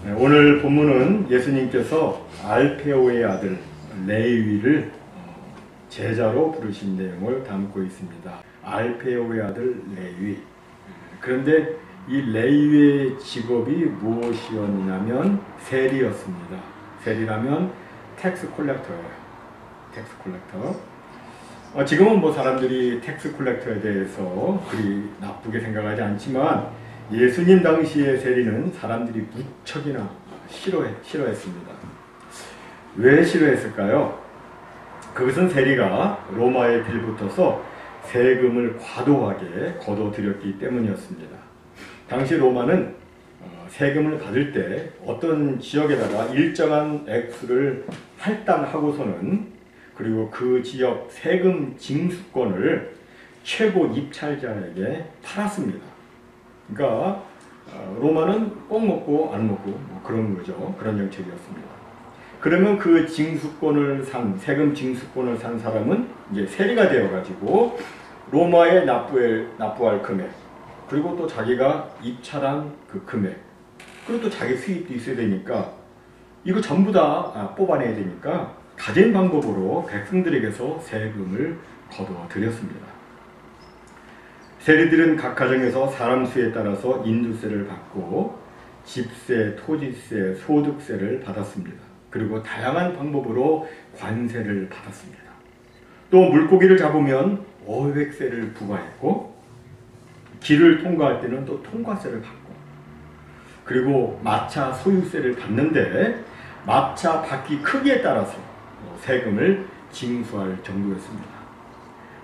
오늘 본문은 예수님께서 알페오의 아들 레위를 제자로 부르신 내용을 담고 있습니다. 알페오의 아들 레위. 그런데 이 레위의 직업이 무엇이었냐면 세리였습니다. 세리라면 텍스 콜렉터예요. 텍스 콜렉터. 지금은 뭐 사람들이 텍스 콜렉터에 대해서 그리 나쁘게 생각하지 않지만 예수님 당시의 세리는 사람들이 무척이나 싫어했습니다. 왜 싫어했을까요? 그것은 세리가 로마에 빌붙어서 세금을 과도하게 거둬들였기 때문이었습니다. 당시 로마는 세금을 받을 때 어떤 지역에다가 일정한 액수를 할당하고서는 그리고 그 지역 세금 징수권을 최고 입찰자에게 팔았습니다. 그러니까 로마는 꼭 먹고 안 먹고 뭐 그런 거죠. 그런 정책이었습니다. 그러면 그 징수권을 세금 징수권을 산 사람은 이제 세리가 되어가지고 로마에 납부할 금액, 그리고 또 자기가 입찰한 그 금액, 그리고 또 자기 수입도 있어야 되니까 이거 전부 다 뽑아내야 되니까 가진 방법으로 백성들에게서 세금을 거둬들였습니다. 세리들은 각 가정에서 사람 수에 따라서 인두세를 받고 집세, 토지세, 소득세를 받았습니다. 그리고 다양한 방법으로 관세를 받았습니다. 또 물고기를 잡으면 어획세를 부과했고 길을 통과할 때는 또 통과세를 받고 그리고 마차 소유세를 받는데 마차 바퀴 크기에 따라서 세금을 징수할 정도였습니다.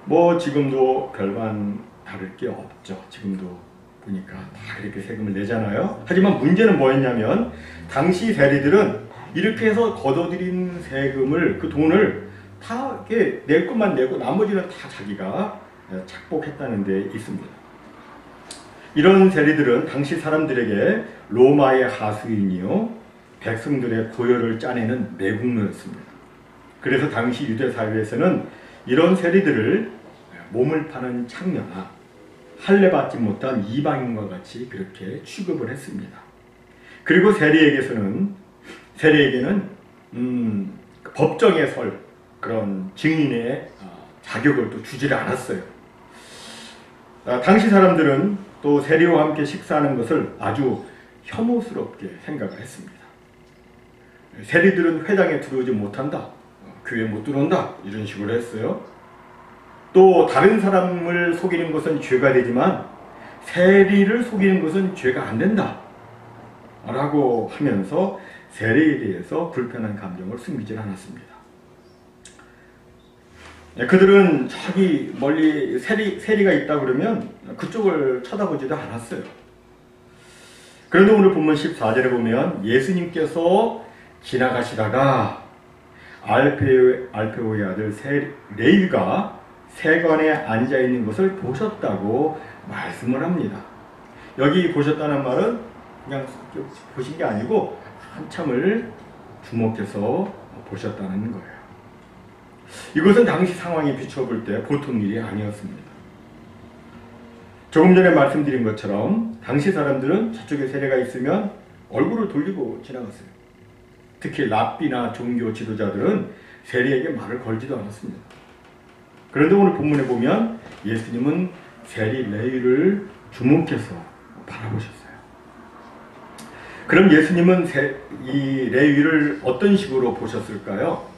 뭐 지금도 별반 다를 게 없죠. 지금도 보니까 다 그렇게 세금을 내잖아요. 하지만 문제는 뭐였냐면 당시 세리들은 이렇게 해서 거둬들인 세금을 그 돈을 다 이렇게 낼 것만 내고 나머지는 다 자기가 착복했다는 데 있습니다. 이런 세리들은 당시 사람들에게 로마의 하수인이요 백성들의 고열을 짜내는 매국노였습니다. 그래서 당시 유대 사회에서는 이런 세리들을 몸을 파는 창녀나 할례받지 못한 이방인과 같이 그렇게 취급을 했습니다. 그리고 세리에게는 법정에 설 그런 증인의 자격을 또 주지를 않았어요. 당시 사람들은 또 세리와 함께 식사하는 것을 아주 혐오스럽게 생각을 했습니다. 세리들은 회당에 들어오지 못한다, 교회에 못 들어온다, 이런 식으로 했어요. 또 다른 사람을 속이는 것은 죄가 되지만 세리를 속이는 것은 죄가 안 된다 라고 하면서 세리에 대해서 불편한 감정을 숨기지 않았습니다. 그들은 저기 멀리 세리가 있다 그러면 그쪽을 쳐다보지도 않았어요. 그런데 오늘 본문 14절에 보면 예수님께서 지나가시다가 알페오의 아들 레위가 세관에 앉아있는 것을 보셨다고 말씀을 합니다. 여기 보셨다는 말은 그냥 보신 게 아니고 한참을 주목해서 보셨다는 거예요. 이것은 당시 상황에 비춰볼 때 보통 일이 아니었습니다. 조금 전에 말씀드린 것처럼 당시 사람들은 저쪽에 세례가 있으면 얼굴을 돌리고 지나갔어요. 특히 랍비나 종교 지도자들은 세리에게 말을 걸지도 않았습니다. 그런데 오늘 본문에 보면 예수님은 세리 레위를 주목해서 바라보셨어요. 그럼 예수님은 이 레위를 어떤 식으로 보셨을까요?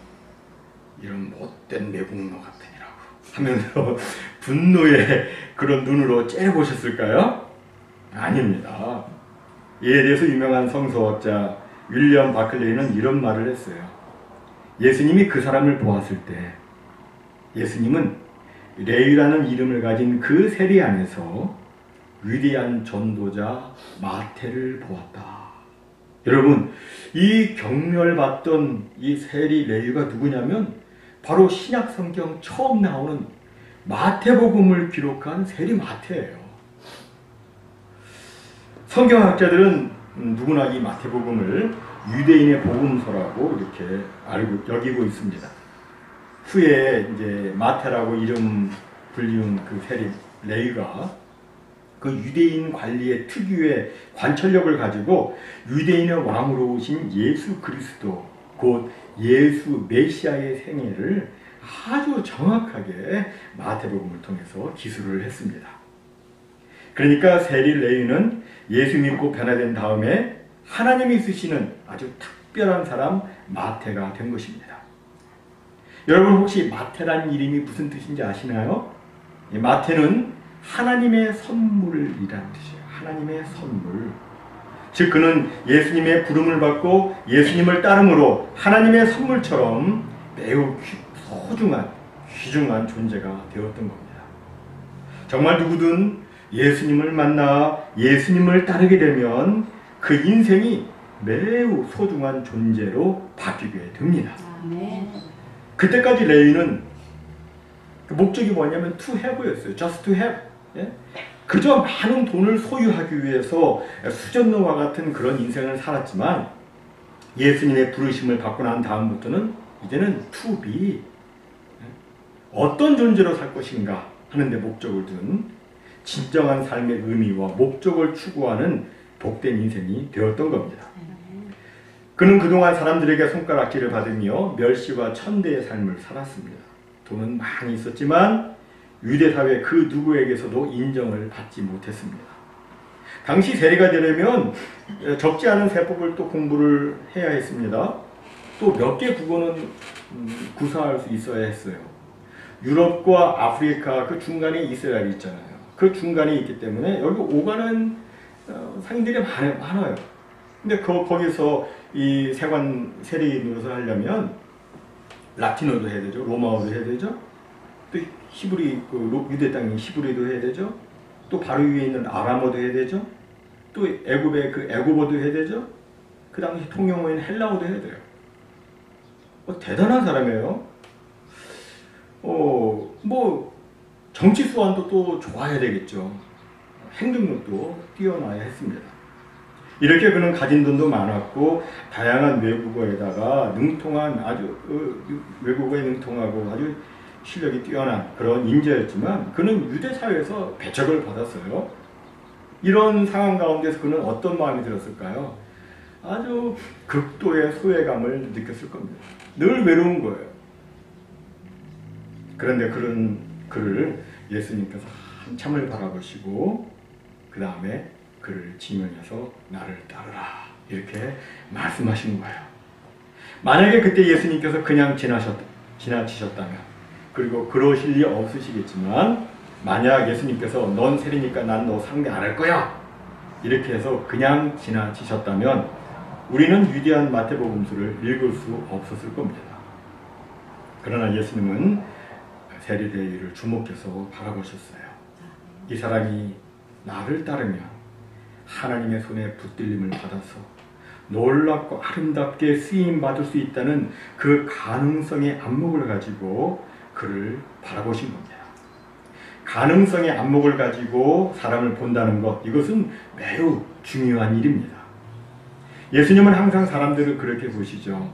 이런 못된 매국노 같으니라고 하면서 분노의 그런 눈으로 째려보셨을까요? 아닙니다. 이에 대해서 유명한 성서학자 윌리엄 바클레이는 이런 말을 했어요. 예수님이 그 사람을 보았을 때 예수님은 레위라는 이름을 가진 그 세리 안에서 위대한 전도자 마태를 보았다. 여러분, 이 경멸받던 이 세리 레위가 누구냐면 바로 신약 성경 처음 나오는 마태복음을 기록한 세리 마태예요. 성경학자들은 누구나 이 마태복음을 유대인의 복음서라고 이렇게 여기고 있습니다. 후에 이제 마태라고 이름 불리운 그 세리 레위가 그 유대인 관리의 특유의 관철력을 가지고 유대인의 왕으로 오신 예수 그리스도, 곧 예수 메시아의 생애를 아주 정확하게 마태복음을 통해서 기술을 했습니다. 그러니까 세리 레위는 예수 믿고 변화된 다음에 하나님이 쓰시는 아주 특별한 사람 마태가 된 것입니다. 여러분 혹시 마태란 이름이 무슨 뜻인지 아시나요? 마태는 하나님의 선물이라는 뜻이에요. 하나님의 선물. 즉 그는 예수님의 부름을 받고 예수님을 따름으로 하나님의 선물처럼 매우 소중한, 귀중한 존재가 되었던 겁니다. 정말 누구든 예수님을 만나 예수님을 따르게 되면 그 인생이 매우 소중한 존재로 바뀌게 됩니다. 그때까지 레위는 목적이 뭐냐면 to have였어요. just to have. 예? 그저 많은 돈을 소유하기 위해서 수전노와 같은 그런 인생을 살았지만 예수님의 부르심을 받고 난 다음부터는 이제는 to be, 어떤 존재로 살 것인가 하는 데 목적을 둔 진정한 삶의 의미와 목적을 추구하는 복된 인생이 되었던 겁니다. 그는 그동안 사람들에게 손가락질을 받으며 멸시와 천대의 삶을 살았습니다. 돈은 많이 있었지만 유대사회 그 누구에게서도 인정을 받지 못했습니다. 당시 세리가 되려면 적지 않은 세법을 또 공부를 해야 했습니다. 또 몇 개 국어는 구사할 수 있어야 했어요. 유럽과 아프리카 그 중간에 이스라엘이 있잖아요. 그 중간에 있기 때문에 여기 오가는 상인들이 많아요. 근데 거기서 이 세관 세리 노릇을 하려면 라틴어도 해야 되죠. 로마어도 해야 되죠. 또 히브리, 유대 땅인 히브리도 해야 되죠. 또 바로 위에 있는 아람어도 해야 되죠. 또 애굽의 그 애굽어도 해야 되죠. 그 당시 통용어인 헬라어도 해야 돼요. 대단한 사람이에요. 정치 수완도 또 좋아야 되겠죠. 행동력도 뛰어나야 했습니다. 이렇게 그는 가진 돈도 많았고 다양한 외국어에다가 능통한 외국어에 능통하고 아주 실력이 뛰어난 그런 인재였지만 그는 유대 사회에서 배척을 받았어요. 이런 상황 가운데서 그는 어떤 마음이 들었을까요? 아주 극도의 소외감을 느꼈을 겁니다. 늘 외로운 거예요. 그런데 그를 예수님께서 한참을 바라보시고 그 다음에 그를 지명해서 나를 따르라 이렇게 말씀하신 거예요. 만약에 그때 예수님께서 그냥 지나치셨다면 그리고 그러실 리 없으시겠지만 만약 예수님께서 넌 세리니까 난 너 상대 안 할 거야 이렇게 해서 그냥 지나치셨다면 우리는 위대한 마태복음서를 읽을 수 없었을 겁니다. 그러나 예수님은 세리 레위를 주목해서 바라보셨어요. 이 사람이 나를 따르면 하나님의 손에 붙들림을 받아서 놀랍고 아름답게 쓰임받을 수 있다는 그 가능성의 안목을 가지고 그를 바라보신 겁니다. 가능성의 안목을 가지고 사람을 본다는 것, 이것은 매우 중요한 일입니다. 예수님은 항상 사람들을 그렇게 보시죠.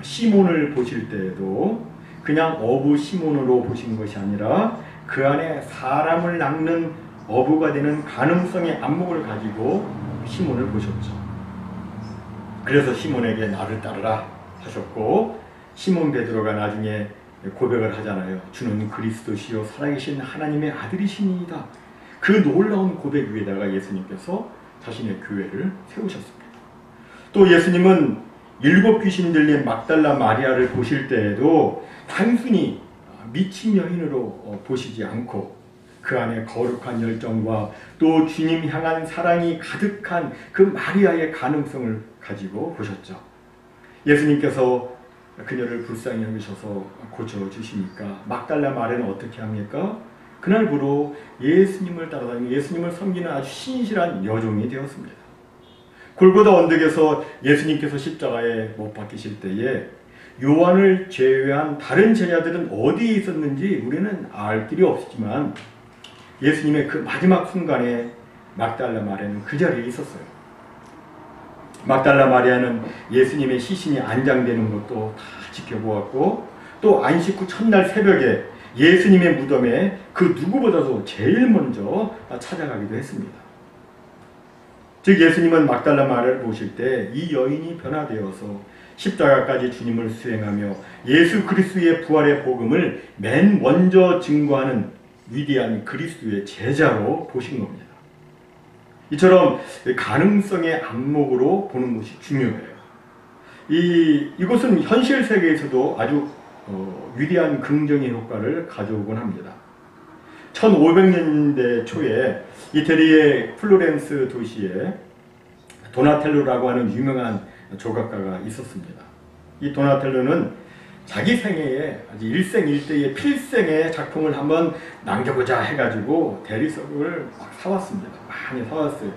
시몬을 보실 때에도 그냥 어부 시몬으로 보신 것이 아니라 그 안에 사람을 낚는 어부가 되는 가능성의 안목을 가지고 시몬을 보셨죠. 그래서 시몬에게 나를 따르라 하셨고 시몬 베드로가 나중에 고백을 하잖아요. 주는 그리스도시요 살아계신 하나님의 아들이시니이다. 그 놀라운 고백 위에다가 예수님께서 자신의 교회를 세우셨습니다. 또 예수님은 7 귀신 들린 막달라 마리아를 보실 때에도 단순히 미친 여인으로 보시지 않고 그 안에 거룩한 열정과 또 주님 향한 사랑이 가득한 그 마리아의 가능성을 가지고 보셨죠. 예수님께서 그녀를 불쌍히 여기셔서 고쳐주시니까 막달라 마리아는 어떻게 합니까? 그날부로 예수님을 따라다니며 예수님을 섬기는 아주 신실한 여종이 되었습니다. 골고다 언덕에서 예수님께서 십자가에 못 박히실 때에 요한을 제외한 다른 제자들은 어디에 있었는지 우리는 알 길이 없지만 예수님의 그 마지막 순간에 막달라 마리아는 그 자리에 있었어요. 막달라 마리아는 예수님의 시신이 안장되는 것도 다 지켜보았고 또 안식 후 첫날 새벽에 예수님의 무덤에 그 누구보다도 제일 먼저 찾아가기도 했습니다. 즉 예수님은 막달라 마리아를 보실 때 이 여인이 변화되어서 십자가까지 주님을 수행하며 예수 그리스도의 부활의 복음을 맨 먼저 증거하는 위대한 그리스도의 제자로 보신 겁니다. 이처럼 가능성의 안목으로 보는 것이 중요해요. 이것은 현실 세계에서도 아주 위대한 긍정의 효과를 가져오곤 합니다. 1500년대 초에 이태리의 플로렌스 도시에 도나텔로라고 하는 유명한 조각가가 있었습니다. 이 도나텔로는 자기 생애에 아주 일생일대의 필생의 작품을 한번 남겨보자 해가지고 대리석을 막 사왔습니다. 많이 사왔어요.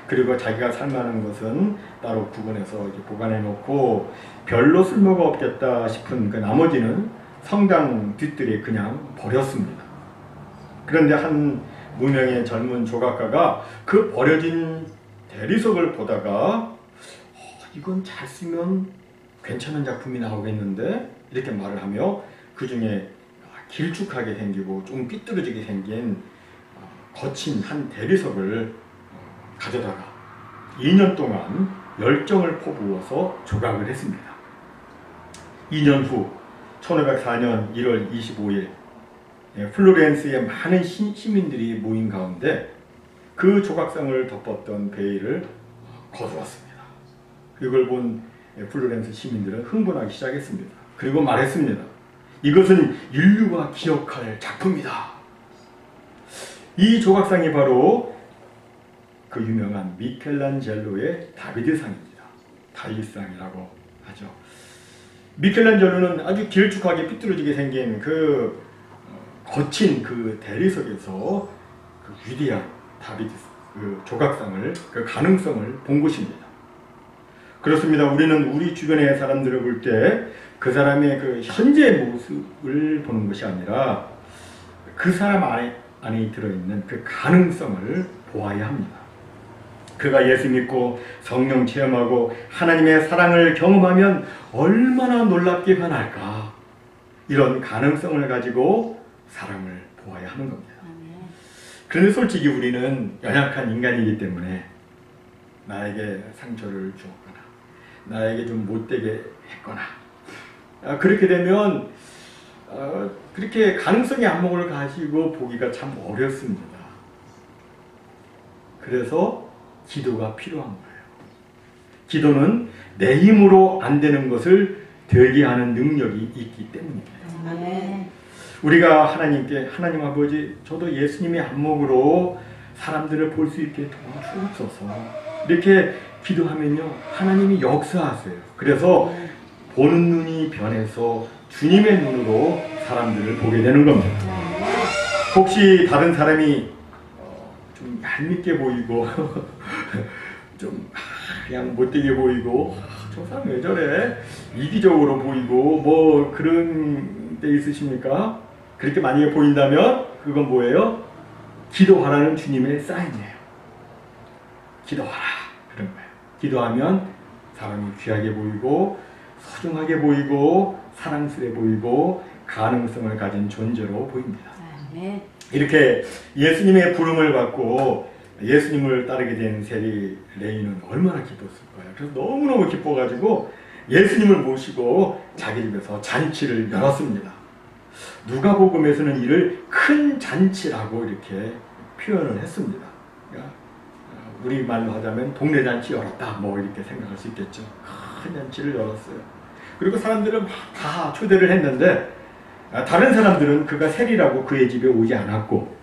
그리고 자기가 살만한 것은 따로 구분해서 이렇게 보관해 놓고 별로 쓸모가 없겠다 싶은 그 나머지는 성당 뒷뜰에 그냥 버렸습니다. 그런데 한 무명의 젊은 조각가가 그 버려진 대리석을 보다가 이건 잘 쓰면 괜찮은 작품이 나오겠는데 이렇게 말을 하며 그 중에 길쭉하게 생기고 좀 삐뚤어지게 생긴 거친 한 대리석을 가져다가 2년 동안 열정을 퍼부어서 조각을 했습니다. 2년 후 1504년 1월 25일 플로렌스의 많은 시민들이 모인 가운데 그 조각상을 덮었던 베일을 거두었습니다. 이걸 본 플로렌스 시민들은 흥분하기 시작했습니다. 그리고 말했습니다. 이것은 인류가 기억할 작품이다. 이 조각상이 바로 그 유명한 미켈란젤로의 다비드상입니다. 다윗상이라고 하죠. 미켈란젤로는 아주 길쭉하게 삐뚤어지게 생긴 그 거친 그 대리석에서 그 위대한 다비드 그 조각상을 그 가능성을 본 것입니다. 그렇습니다. 우리는 우리 주변의 사람들을 볼 때 그 사람의 그 현재의 모습을 보는 것이 아니라 그 사람 안에 들어있는 그 가능성을 보아야 합니다. 그가 예수 믿고 성령 체험하고 하나님의 사랑을 경험하면 얼마나 놀랍게 변할까. 이런 가능성을 가지고 사람을 보아야 하는 겁니다. 그런데 솔직히 우리는 연약한 인간이기 때문에 나에게 상처를 주었거나 나에게 좀 못되게 했거나 그렇게 되면 그렇게 가능성의 안목을 가지고 보기가 참 어렵습니다. 그래서 기도가 필요한 거예요. 기도는 내 힘으로 안 되는 것을 되게 하는 능력이 있기 때문입니다. 아멘. 우리가 하나님께 하나님 아버지 저도 예수님의 안목으로 사람들을 볼 수 있게 도와주옵소서 이렇게 기도하면요 하나님이 역사하세요. 그래서 보는 눈이 변해서 주님의 눈으로 사람들을 보게 되는 겁니다. 혹시 다른 사람이 좀 얄밉게 보이고 좀 그냥 못되게 보이고 저 사람 왜 저래 이기적으로 보이고 뭐 그런 데 있으십니까? 그렇게 만약에 보인다면 그건 뭐예요? 기도하라는 주님의 사인이에요. 기도하라 그런 거예요. 기도하면 사람이 귀하게 보이고 소중하게 보이고 사랑스레 보이고 가능성을 가진 존재로 보입니다. 이렇게 예수님의 부름을 받고 예수님을 따르게 된 세리 레이는 얼마나 기뻤을까요? 그래서 너무너무 기뻐가지고 예수님을 모시고 자기 집에서 잔치를 열었습니다. 누가복음에서는 이를 큰 잔치라고 이렇게 표현을 했습니다. 그러니까 우리말로 하자면 동네 잔치 열었다 뭐 이렇게 생각할 수 있겠죠. 큰 잔치를 열었어요. 그리고 사람들은 막 다 초대를 했는데 다른 사람들은 그가 세리라고 그의 집에 오지 않았고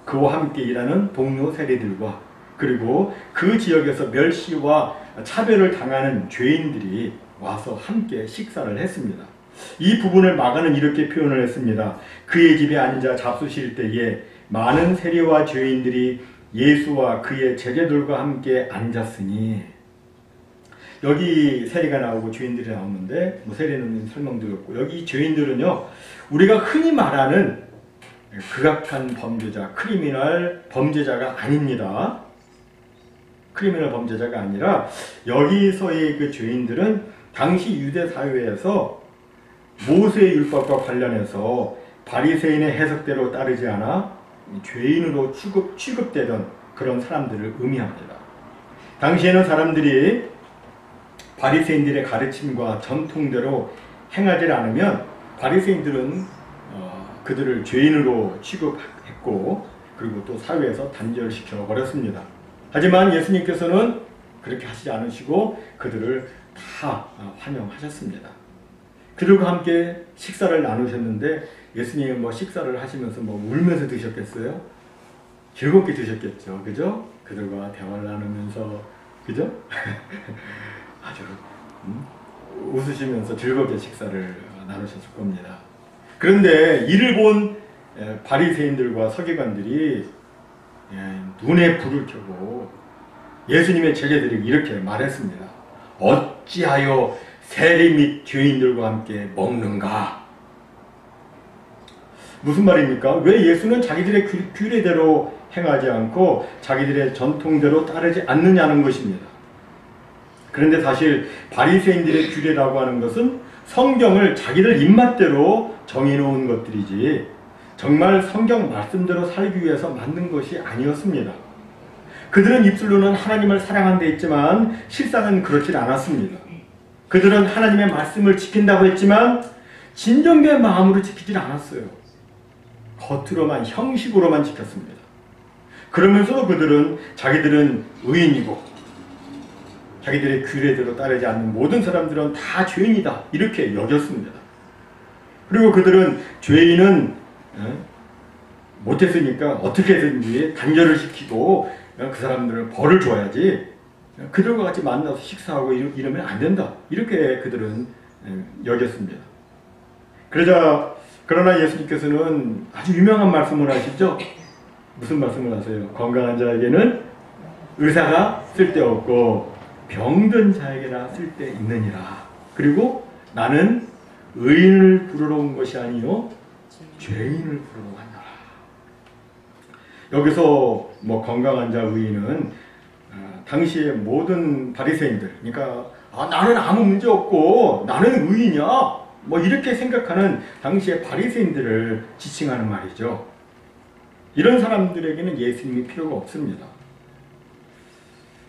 그와 함께 일하는 동료 세리들과 그리고 그 지역에서 멸시와 차별을 당하는 죄인들이 와서 함께 식사를 했습니다. 이 부분을 마가는 이렇게 표현을 했습니다. 그의 집에 앉아 잡수실 때에 많은 세리와 죄인들이 예수와 그의 제자들과 함께 앉았으니 여기 세리가 나오고 죄인들이 나오는데 뭐 세리는 설명드렸고 여기 죄인들은요 우리가 흔히 말하는 극악한 범죄자, 크리미널 범죄자가 아닙니다. 크리미널 범죄자가 아니라 여기서의 그 죄인들은 당시 유대 사회에서 모세의 율법과 관련해서 바리새인의 해석대로 따르지 않아 죄인으로 취급되던 그런 사람들을 의미합니다. 당시에는 사람들이 바리새인들의 가르침과 전통대로 행하지 않으면 바리새인들은 그들을 죄인으로 취급했고 그리고 또 사회에서 단절시켜 버렸습니다. 하지만 예수님께서는 그렇게 하시지 않으시고 그들을 다 환영하셨습니다. 그들과 함께 식사를 나누셨는데 예수님은 뭐 식사를 하시면서 뭐 울면서 드셨겠어요? 즐겁게 드셨겠죠. 그죠? 그들과 대화를 나누면서 그죠? 아주 웃으시면서 즐겁게 식사를 나누셨을 겁니다. 그런데 이를 본 바리새인들과 서기관들이 눈에 불을 켜고 예수님의 제자들이 이렇게 말했습니다. 어찌하여 세리 및 죄인들과 함께 먹는가? 무슨 말입니까? 왜 예수는 자기들의 규례대로 행하지 않고 자기들의 전통대로 따르지 않느냐는 것입니다. 그런데 사실 바리새인들의 규례라고 하는 것은 성경을 자기들 입맛대로 정해놓은 것들이지 정말 성경 말씀대로 살기 위해서 만든 것이 아니었습니다. 그들은 입술로는 하나님을 사랑한다 했지만 실상은 그렇지 않았습니다. 그들은 하나님의 말씀을 지킨다고 했지만 진정된 마음으로 지키질 않았어요. 겉으로만 형식으로만 지켰습니다. 그러면서도 그들은 자기들은 의인이고 자기들의 규례대로 따르지 않는 모든 사람들은 다 죄인이다 이렇게 여겼습니다. 그리고 그들은 죄인은 못했으니까 어떻게든지 단절을 시키고 그 사람들을 벌을 줘야지 그들과 같이 만나서 식사하고 이러면 안 된다 이렇게 그들은 여겼습니다. 그러나 예수님께서는 아주 유명한 말씀을 하시죠. 무슨 말씀을 하세요? 건강한 자에게는 의사가 쓸데없고 병든 자에게나 쓸데있느니라. 그리고 나는 의인을 부르러 온 것이 아니요 죄인을 부르러 왔노라. 여기서 뭐 건강한 자 의인은 당시의 모든 바리새인들, 그러니까 나는 아무 문제 없고 나는 의인이야 뭐 이렇게 생각하는 당시의 바리새인들을 지칭하는 말이죠. 이런 사람들에게는 예수님이 필요가 없습니다.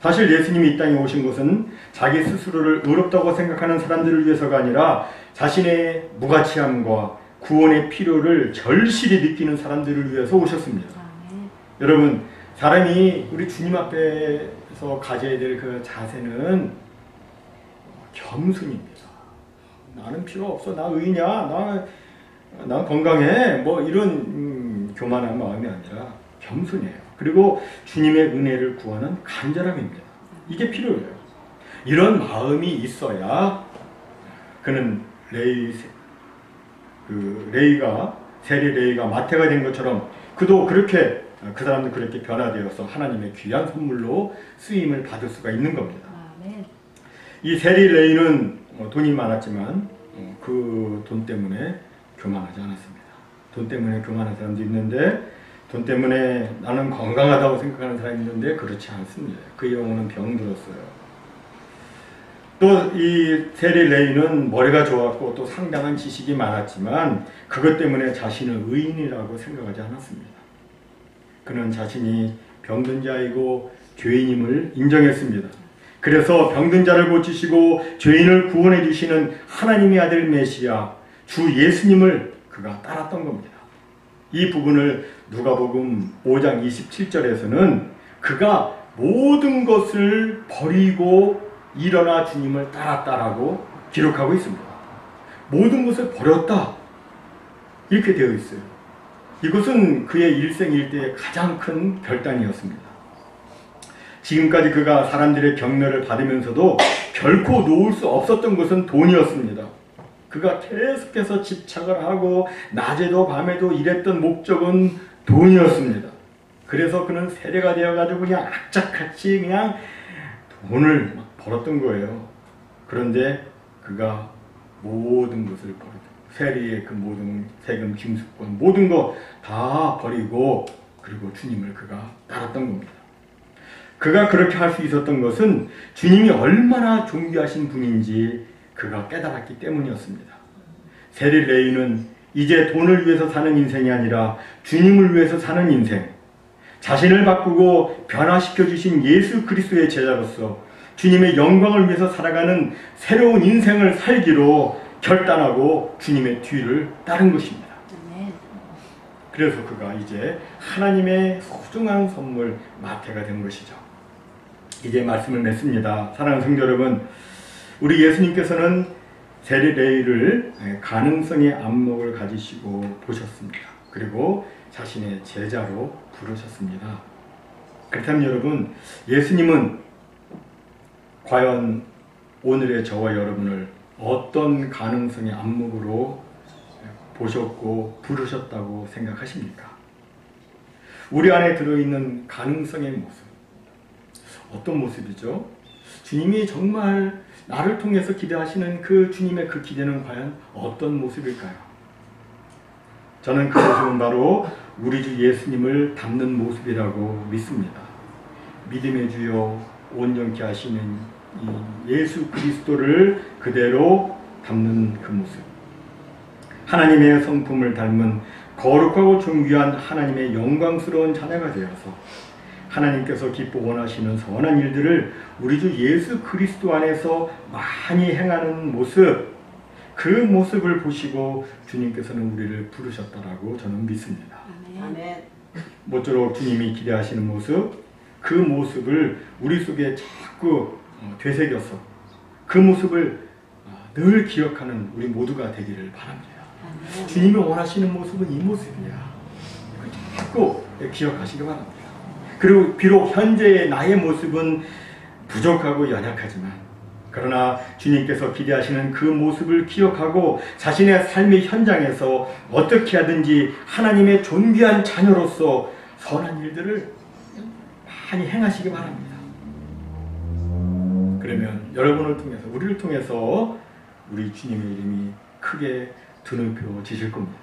사실 예수님이 이 땅에 오신 것은 자기 스스로를 의롭다고 생각하는 사람들을 위해서가 아니라 자신의 무가치함과 구원의 필요를 절실히 느끼는 사람들을 위해서 오셨습니다. 여러분, 사람이 우리 주님 앞에서 가져야 될 그 자세는 겸손입니다. 나는 필요 없어. 나 의인이야. 나 건강해. 뭐 이런 교만한 마음이 아니라 겸손이에요. 그리고 주님의 은혜를 구하는 간절함입니다. 이게 필요해요. 이런 마음이 있어야 그는 세리 레이가 마태가 된 것처럼 그도 그렇게 그 사람도 그렇게 변화되어서 하나님의 귀한 선물로 쓰임을 받을 수가 있는 겁니다. 이 세리 레이는 돈이 많았지만 그 돈 때문에 교만하지 않았습니다. 돈 때문에 교만한 사람도 있는데 돈 때문에 나는 건강하다고 생각하는 사람이 있는데 그렇지 않습니다. 그 영혼은 병들었어요. 또 이 세리 레이는 머리가 좋았고 또 상당한 지식이 많았지만 그것 때문에 자신을 의인이라고 생각하지 않았습니다. 그는 자신이 병든 자이고 죄인임을 인정했습니다. 그래서 병든 자를 고치시고 죄인을 구원해 주시는 하나님의 아들 메시아 주 예수님을 그가 따랐던 겁니다. 이 부분을 누가복음 5장 27절에서는 그가 모든 것을 버리고 일어나 주님을 따랐다라고 기록하고 있습니다. 모든 것을 버렸다 이렇게 되어 있어요. 이것은 그의 일생일대의 가장 큰 결단이었습니다. 지금까지 그가 사람들의 격려를 받으면서도 결코 놓을 수 없었던 것은 돈이었습니다. 그가 계속해서 집착을 하고 낮에도 밤에도 일했던 목적은 돈이었습니다. 그래서 그는 세례가 되어가지고 그냥 악착같이 그냥 돈을 막 벌었던 거예요. 그런데 그가 모든 것을 버리고 세리의 그 모든 세금 징수권 모든 거 다 버리고 그리고 주님을 그가 따랐던 겁니다. 그가 그렇게 할 수 있었던 것은 주님이 얼마나 존귀하신 분인지 그가 깨달았기 때문이었습니다. 세리 레위는 이제 돈을 위해서 사는 인생이 아니라 주님을 위해서 사는 인생, 자신을 바꾸고 변화시켜 주신 예수 그리스도의 제자로서 주님의 영광을 위해서 살아가는 새로운 인생을 살기로 결단하고 주님의 뒤를 따른 것입니다. 그래서 그가 이제 하나님의 소중한 선물 마태가 된 것이죠. 이제 말씀을 맺습니다. 사랑하는 성도 여러분, 우리 예수님께서는 세리 레위를 가능성의 안목을 가지시고 보셨습니다. 그리고 자신의 제자로 부르셨습니다. 그렇다면 여러분, 예수님은 과연 오늘의 저와 여러분을 어떤 가능성의 안목으로 보셨고 부르셨다고 생각하십니까? 우리 안에 들어있는 가능성의 모습, 어떤 모습이죠? 주님이 정말 나를 통해서 기대하시는 그 주님의 그 기대는 과연 어떤 모습일까요? 저는 그 모습은 바로 우리 주 예수님을 닮는 모습이라고 믿습니다. 믿음의 주요 온전케 하시는 이 예수 그리스도를 그대로 닮는 그 모습, 하나님의 성품을 닮은 거룩하고 존귀한 하나님의 영광스러운 자녀가 되어서 하나님께서 기뻐 원하시는 선한 일들을 우리 주 예수 그리스도 안에서 많이 행하는 모습, 그 모습을 보시고 주님께서는 우리를 부르셨다라고 저는 믿습니다. 아멘. 모쪼록 주님이 기대하시는 모습, 그 모습을 우리 속에 자꾸 되새겨서 그 모습을 늘 기억하는 우리 모두가 되기를 바랍니다. 주님이 원하시는 모습은 이 모습이야. 자꾸 기억하시기 바랍니다. 그리고 비록 현재의 나의 모습은 부족하고 연약하지만, 그러나 주님께서 기대하시는 그 모습을 기억하고 자신의 삶의 현장에서 어떻게 하든지 하나님의 존귀한 자녀로서 선한 일들을 많이 행하시기 바랍니다. 그러면 여러분을 통해서, 우리를 통해서 우리 주님의 이름이 크게 드높여지실 겁니다.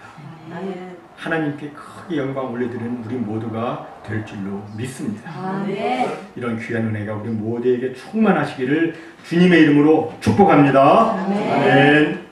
하나님께 크게 영광 올려드리는 우리 모두가 될 줄로 믿습니다. 아멘. 이런 귀한 은혜가 우리 모두에게 충만하시기를 주님의 이름으로 축복합니다. 아멘. 아멘.